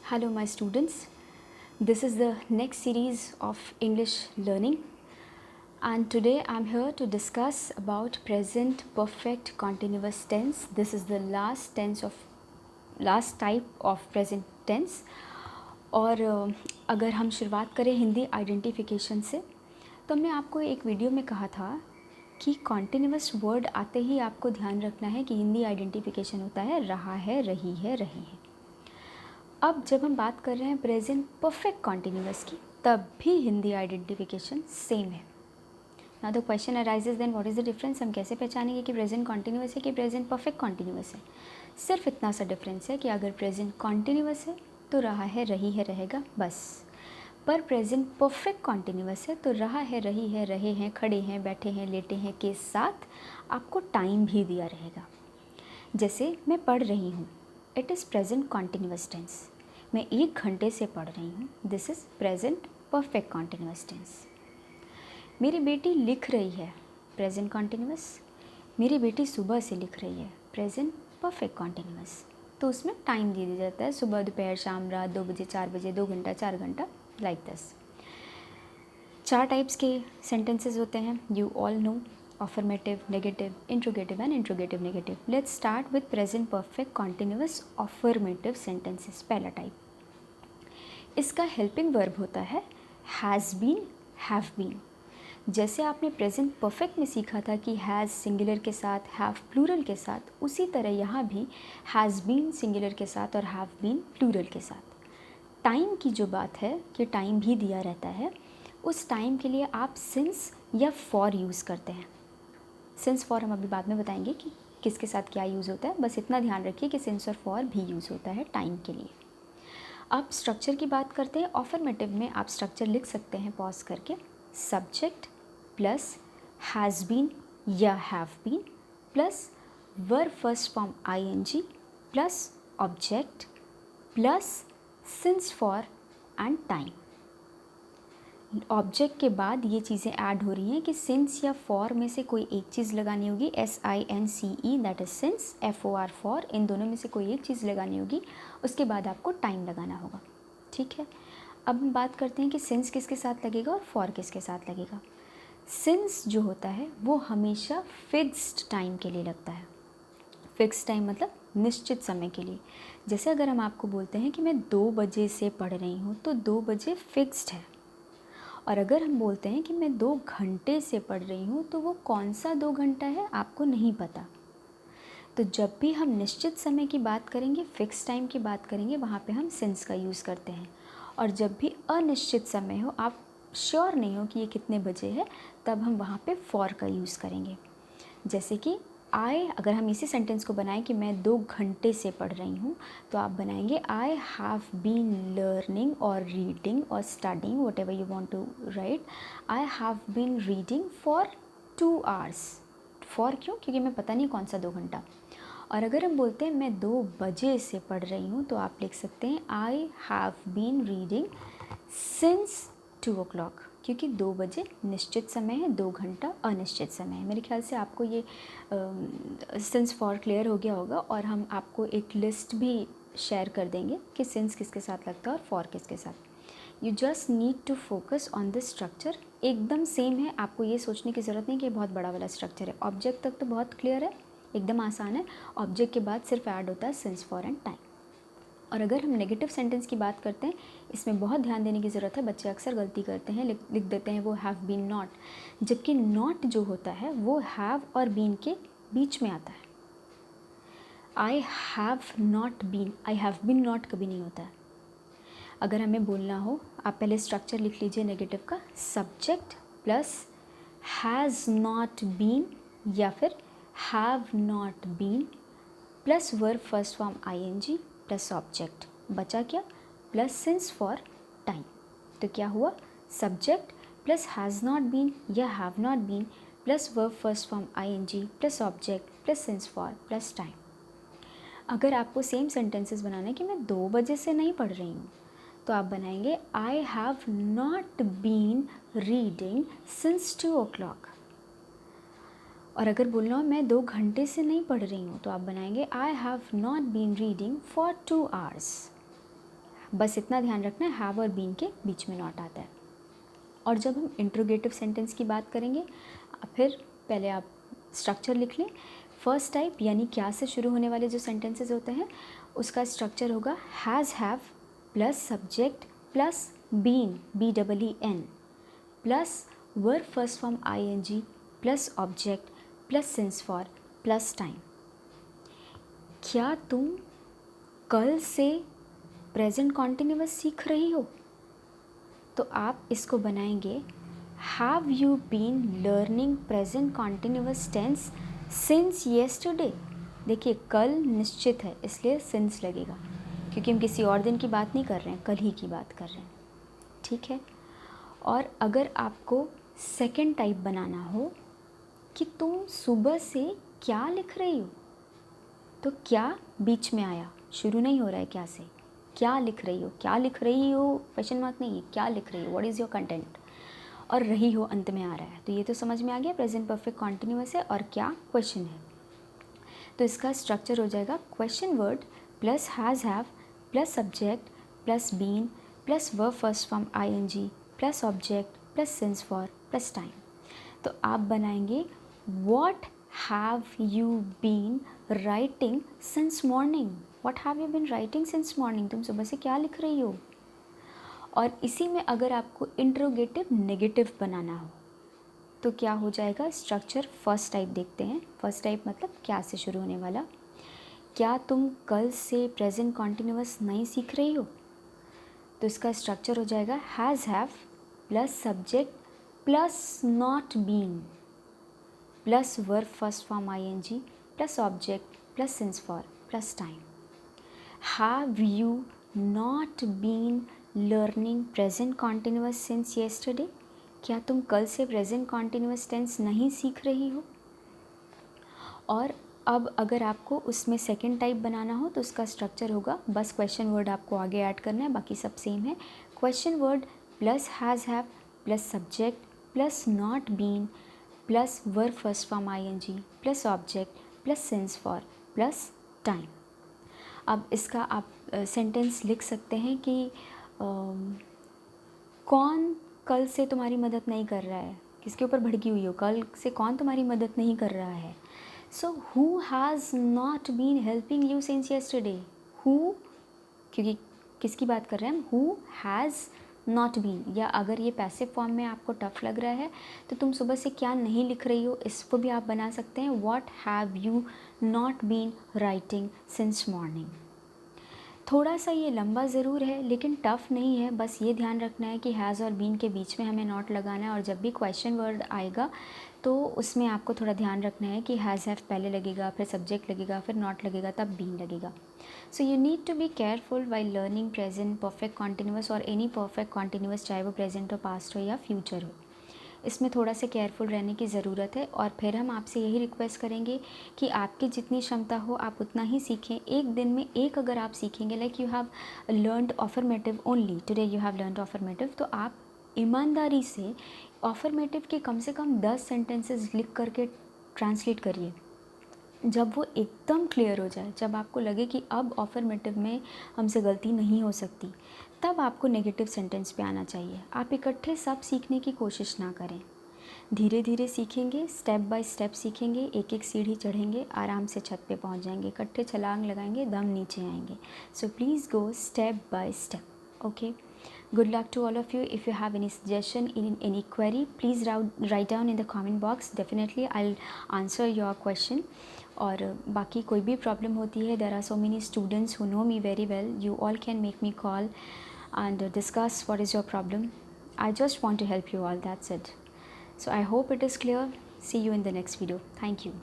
Hello, my students. This is the next series of English learning, and today I'm here to discuss about present perfect continuous tense. This is the last type of present tense. और अगर हम शुरुआत करें Hindi identification से, तो हमने आपको एक वीडियो में कहा था कि कॉन्टिन्यूअस वर्ड आते ही आपको ध्यान रखना है कि हिंदी आइडेंटिफिकेशन होता है रहा है, रही है, रही है। अब जब हम बात कर रहे हैं प्रेजेंट परफेक्ट कॉन्टिन्यूअस की, तब भी हिंदी आइडेंटिफिकेशन सेम है। Now the question arises then what is the difference. हम कैसे पहचानेंगे कि प्रेजेंट कॉन्टिन्यूअस है कि प्रेजेंट परफेक्ट कॉन्टिन्यूअस है। सिर्फ इतना सा डिफरेंस है कि अगर प्रेजेंट कॉन्टिन्यूअस है तो रहा है, रही है, रहेगा, बस। पर प्रेजेंट परफेक्ट कॉन्टिन्यूअस है तो रहा है, रही है, रहे हैं, खड़े हैं, बैठे हैं, लेटे हैं के साथ आपको टाइम भी दिया रहेगा। जैसे मैं पढ़ रही हूँ, it is present continuous tense. मैं 1 घंटे से पढ़ रही हूँ, this is present perfect continuous tense. मेरी बेटी लिख रही है, प्रेजेंट कॉन्टिन्यूअस। मेरी बेटी सुबह से लिख रही है, प्रेजेंट परफेक्ट कॉन्टिन्यूअस। तो उसमें टाइम दे दिया जाता है, सुबह, दोपहर, शाम, रात, 2 बजे, 4 बजे, 2 घंटा, 4 घंटा, लाइक दिस। 4 टाइप्स के सेंटेंसेस होते हैं, you all know, affirmative, negative, interrogative and interrogative negative. Let's start with present perfect continuous affirmative sentences. पहला टाइप, इसका हेल्पिंग वर्ब होता है हैज़ बीन, हैव बीन। जैसे आपने प्रेजेंट परफेक्ट में सीखा था कि हैज़ सिंगुलर के साथ, हैव प्लूरल के साथ, उसी तरह यहाँ भी हैज़ बीन सिंगुलर के साथ और हैव बीन प्लूरल के साथ। टाइम की जो बात है कि टाइम भी दिया रहता है, उस टाइम के लिए आप सिंस या फॉर यूज़ करते हैं। सिंस फॉर हम अभी बाद में बताएंगे कि किसके साथ क्या यूज़ होता है, बस इतना ध्यान रखिए कि सिंस और फॉर भी यूज़ होता है टाइम के लिए। अब स्ट्रक्चर की बात करते हैं। ऑफर्मेटिव में आप स्ट्रक्चर लिख सकते हैं पॉज करके, सब्जेक्ट प्लस हैज़ बीन या have been plus verb first form ING plus object plus since for and time. ऑब्जेक्ट के बाद ये चीज़ें ऐड हो रही हैं कि सिंस या फॉर में से कोई एक चीज़ लगानी होगी, SINCE that is since, FOR for, इन दोनों में से कोई एक चीज़ लगानी होगी, उसके बाद आपको टाइम लगाना होगा। ठीक है, अब हम बात करते हैं कि सिंस किसके साथ लगेगा और फॉर किसके साथ लगेगा। सिंस जो होता है वो हमेशा फिक्स्ड टाइम के लिए लगता है। फिक्स टाइम मतलब निश्चित समय के लिए। जैसे अगर हम आपको बोलते हैं कि मैं 2 बजे से पढ़ रही हूँ, तो 2 बजे फिक्स्ड है। और अगर हम बोलते हैं कि मैं 2 घंटे से पढ़ रही हूँ, तो वो कौन सा 2 घंटा है आपको नहीं पता। तो जब भी हम निश्चित समय की बात करेंगे, फिक्स टाइम की बात करेंगे, वहाँ पे हम सिंस का यूज़ करते हैं। और जब भी अनिश्चित समय हो, आप श्योर नहीं हो कि ये कितने बजे है, तब हम वहाँ पे फॉर का यूज़ करेंगे। जैसे कि अगर हम इसी सेंटेंस को बनाएं कि मैं 2 घंटे से पढ़ रही हूँ, तो आप बनाएंगे आई हैव बीन लर्निंग और रीडिंग और studying, whatever you want to write. I have been reading for 2 hours. For क्यों? क्योंकि मैं पता नहीं कौन सा 2 घंटा। और अगर हम बोलते हैं मैं 2 बजे से पढ़ रही हूँ, तो आप लिख सकते हैं I have been reading since 2 o'clock, क्योंकि 2 बजे निश्चित समय है, 2 घंटा अनिश्चित समय है। मेरे ख्याल से आपको ये सिंस फॉर क्लियर हो गया होगा, और हम आपको एक लिस्ट भी शेयर कर देंगे कि सिंस किसके साथ लगता है और फॉर किसके साथ। You just need to focus on this structure. एकदम सेम है, आपको ये सोचने की ज़रूरत नहीं कि बहुत बड़ा वाला स्ट्रक्चर है। ऑब्जेक्ट तक तो बहुत क्लियर है, एकदम आसान है। ऑब्जेक्ट के बाद सिर्फ ऐड होता है सिंस फॉर एंड टाइम। और अगर हम नेगेटिव सेंटेंस की बात करते हैं, इसमें बहुत ध्यान देने की ज़रूरत है। बच्चे अक्सर गलती करते हैं, लिख देते हैं वो हैव बीन नॉट, जबकि नॉट जो होता है वो हैव और बीन के बीच में आता है। I have not been, I have been not कभी नहीं होता है। अगर हमें बोलना हो, आप पहले स्ट्रक्चर लिख लीजिए नेगेटिव का, subject plus has not been या फिर have not been plus verb first form ING plus object, बचा क्या? Plus since for time. तो क्या हुआ? Subject plus has not been या have not been plus verb first form ING plus object plus since for plus time. अगर आपको same sentences बनाना है कि मैं 2 बजे से नहीं पढ़ रही हूँ, तो आप बनाएंगे I have not been reading since 2 o'clock। और अगर बोलना हो मैं 2 घंटे से नहीं पढ़ रही हूँ, तो आप बनाएंगे I have not been reading for 2 hours। बस इतना ध्यान रखना है हैव और बीन के बीच में नॉट आता है। और जब हम इंट्रोगेटिव सेंटेंस की बात करेंगे, फिर पहले आप स्ट्रक्चर लिख लें। फर्स्ट टाइप यानी क्या से शुरू होने वाले जो सेंटेंसेस होते हैं उसका स्ट्रक्चर होगा has have plus subject plus been BEEN plus verb first form ING plus object plus since for plus time. क्या तुम कल से प्रेजेंट कॉन्टिन्यूअस सीख रही हो? तो आप इसको बनाएंगे have you been learning present continuous tense since yesterday. देखिए कल निश्चित है इसलिए सिंस लगेगा, क्योंकि हम किसी और दिन की बात नहीं कर रहे हैं, कल ही की बात कर रहे हैं, ठीक है। और अगर आपको सेकंड टाइप बनाना हो कि तुम सुबह से क्या लिख रही हो, तो क्या बीच में आया, शुरू नहीं हो रहा है क्या से। क्या लिख रही हो, क्या लिख रही हो क्वेश्चन मार्क नहीं है, क्या लिख रही हो, व्हाट इज़ योर कंटेंट, और रही हो अंत में आ रहा है। तो ये तो समझ में आ गया प्रेजेंट परफेक्ट कॉन्टिन्यूअस है और क्या क्वेश्चन है। तो इसका स्ट्रक्चर हो जाएगा question word plus has have plus subject plus been plus verb first form ING plus object plus since for plus time. तो आप बनाएंगे what have you been writing since morning. What have you been writing since morning, तुम सुबह से क्या लिख रही हो। और इसी में अगर आपको इंट्रोगेटिव नेगेटिव बनाना हो तो क्या हो जाएगा स्ट्रक्चर। फर्स्ट टाइप देखते हैं। फर्स्ट टाइप मतलब क्या से शुरू होने वाला। क्या तुम कल से प्रेजेंट कॉन्टिन्यूअस नहीं सीख रही हो, तो इसका स्ट्रक्चर हो जाएगा has have plus subject plus not been plus verb first form ING plus object plus since for plus time. Have you not been learning present continuous since yesterday. क्या तुम कल से प्रेजेंट कॉन्टिन्यूअस टेंस नहीं सीख रही हो। और अब अगर आपको उसमें सेकंड टाइप बनाना हो तो उसका स्ट्रक्चर होगा, बस क्वेश्चन वर्ड आपको आगे ऐड करना है, बाकी सब सेम है। Question word plus has have plus subject plus not been plus verb first form ING plus object plus since for plus time. अब इसका आप सेंटेंस लिख सकते हैं कि कौन कल से तुम्हारी मदद नहीं कर रहा है, किसके ऊपर भड़की हुई हो, कल से कौन तुम्हारी मदद नहीं कर रहा है। So who has not been helping you since yesterday. Who, क्योंकि किसकी बात कर रहे हैं हम, हु हैज़ नॉट बीन। या अगर ये पैसिव फॉर्म में आपको टफ लग रहा है तो तुम सुबह से क्या नहीं लिख रही हो, इसको भी आप बना सकते हैं what have you not been writing since morning. थोड़ा सा ये लंबा ज़रूर है लेकिन टफ़ नहीं है। बस ये ध्यान रखना है कि हैज़ और बीन के बीच में हमें नॉट लगाना है, और जब भी क्वेश्चन वर्ड आएगा तो उसमें आपको थोड़ा ध्यान रखना है कि हैज़ हैव पहले लगेगा, फिर सब्जेक्ट लगेगा, फिर नॉट लगेगा, तब बीन लगेगा। So you need to be careful while learning present perfect continuous और एनी परफेक्ट कॉन्टिन्यूअस, चाहे वो प्रेजेंट हो, पास्ट हो या फ्यूचर हो। इसमें थोड़ा सा केयरफुल रहने की ज़रूरत है। और फिर हम आपसे यही रिक्वेस्ट करेंगे कि आपकी जितनी क्षमता हो आप उतना ही सीखें। एक दिन में एक अगर आप सीखेंगे, like you have learned affirmative only today, you have learned affirmative, तो आप ईमानदारी से अफर्मेटिव के कम से कम 10 सेंटेंसेस लिख करके ट्रांसलेट करिए। जब वो एकदम क्लियर हो जाए, जब आपको लगे कि अब अफर्मेटिव में हमसे गलती नहीं हो सकती, तब आपको नेगेटिव सेंटेंस पे आना चाहिए। आप इकट्ठे सब सीखने की कोशिश ना करें, धीरे धीरे सीखेंगे, स्टेप बाय स्टेप सीखेंगे, एक एक सीढ़ी चढ़ेंगे, आराम से छत पे पहुंच जाएंगे। इकट्ठे छलांग लगाएंगे, दम नीचे आएंगे। So please go step by step. Okay, good luck to all of you. If you have any suggestion in any query, please write down in the comment box. Definitely I'll answer your question. और बाकी कोई भी problem होती है, there are so many students who know me very well. You all can make me call and discuss what is your problem. I just want to help you all, that's it. So I hope it is clear. See you in the next video. Thank you.